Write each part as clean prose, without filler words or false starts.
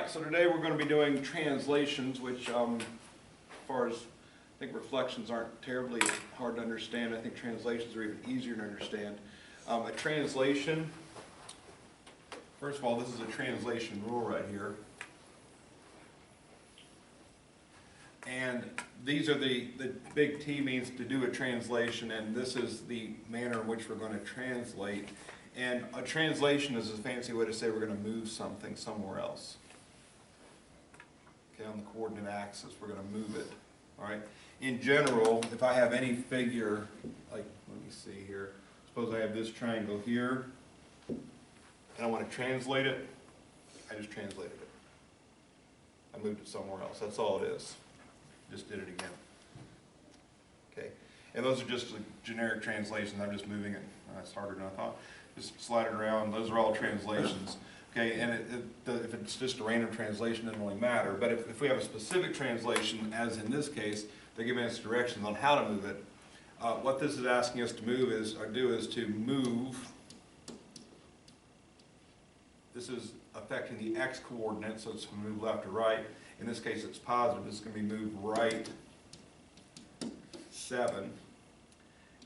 Alright, so today we're going to be doing translations, which as far as I think reflections aren't terribly hard to understand. I think translations are even easier to understand. A translation, first of all, this is a translation rule right here. And these are the big T means to do a translation, and this is the manner in which we're going to translate. And a translation is a fancy way to say we're going to move something somewhere else. Okay, on the coordinate axis, we're going to move it. All right. In general, if I have any figure, like, let me see here. Suppose I have this triangle here, and I want to translate it. I just translated it. I moved it somewhere else. That's all it is. Just did it again. Okay. And those are just generic translations. I'm just moving it. It's harder than I thought. Just slide it around. Those are all translations. Okay, and if it's just a random translation, it doesn't really matter. But if we have a specific translation, as in this case, they're giving us directions on how to move it. What this is asking us to move is to move. This is affecting the x coordinate, so it's going to move left or right. In this case, it's positive. This is going to be moved right 7.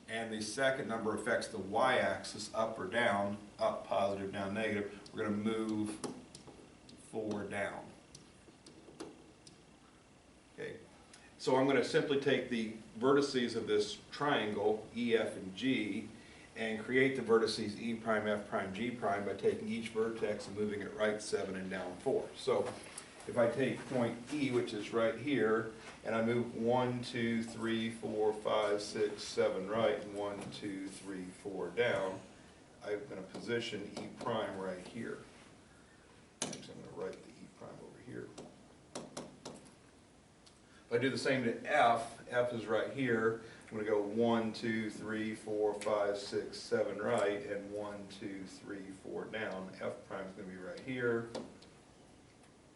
And the second number affects the y-axis, up or down, up positive, down negative. We're going to move 4 down. Okay, so I'm going to simply take the vertices of this triangle, E, F, and G, and create the vertices E prime, F prime, G prime by taking each vertex and moving it right 7 and down 4. So if I take point E, which is right here, and I move 1, 2, 3, 4, 5, 6, 7 right, and 1, 2, 3, 4 down, I'm going to position E prime right here. Actually, I'm going to write the E prime over here. If I do the same to F, F is right here. I'm going to go 1, 2, 3, 4, 5, 6, 7 right, and 1, 2, 3, 4 down. F prime is going to be right here.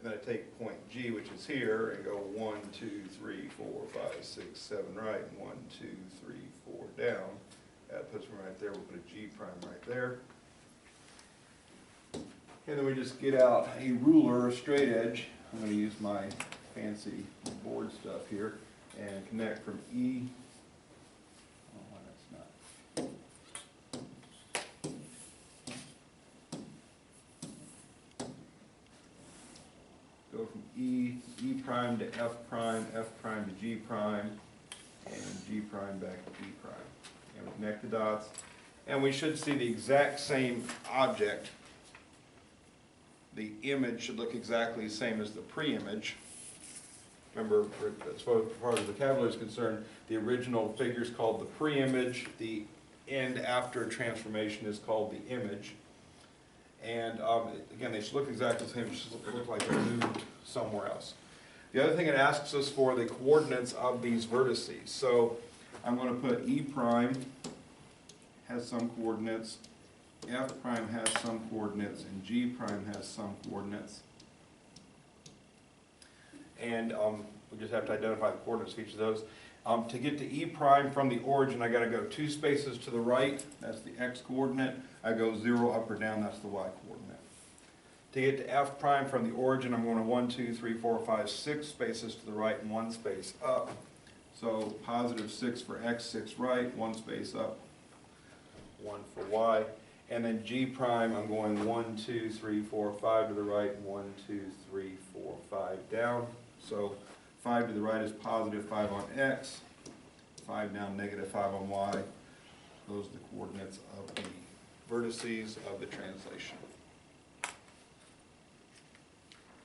And then I take point G, which is here, and go 1, 2, 3, 4, 5, 6, 7 right, and 1, 2, 3, 4 down. That puts me right there. We'll put a G prime right there. And then we just get out a ruler, a straight edge. I'm going to use my fancy board stuff here and connect from E. Oh, that's not. Go from E prime to F prime to G prime, and G prime back to E prime. And we connect the dots, and we should see the exact same object. The image should look exactly the same as the pre-image. Remember, as far as the vocabulary is concerned, the original figure is called the pre-image. The end after transformation is called the image. And again, they should look exactly the same. It should look like they're moved somewhere else. The other thing it asks us for the coordinates of these vertices. So I'm going to put E prime has some coordinates, F prime has some coordinates, and G prime has some coordinates. And we just have to identify the coordinates of each of those. To get to E prime from the origin, I got to go 2 spaces to the right. That's the x coordinate. I go 0 up or down. That's the y coordinate. To get to F prime from the origin, I'm going to 1, 2, 3, 4, 5, 6 spaces to the right and 1 space up. So positive 6 for x, 6 right, 1 space up, 1 for y. And then G prime, I'm going 1, 2, 3, 4, 5 to the right, 1, 2, 3, 4, 5 down. So 5 to the right is positive 5 on x, 5 down, negative 5 on y. Those are the coordinates of the vertices of the translation.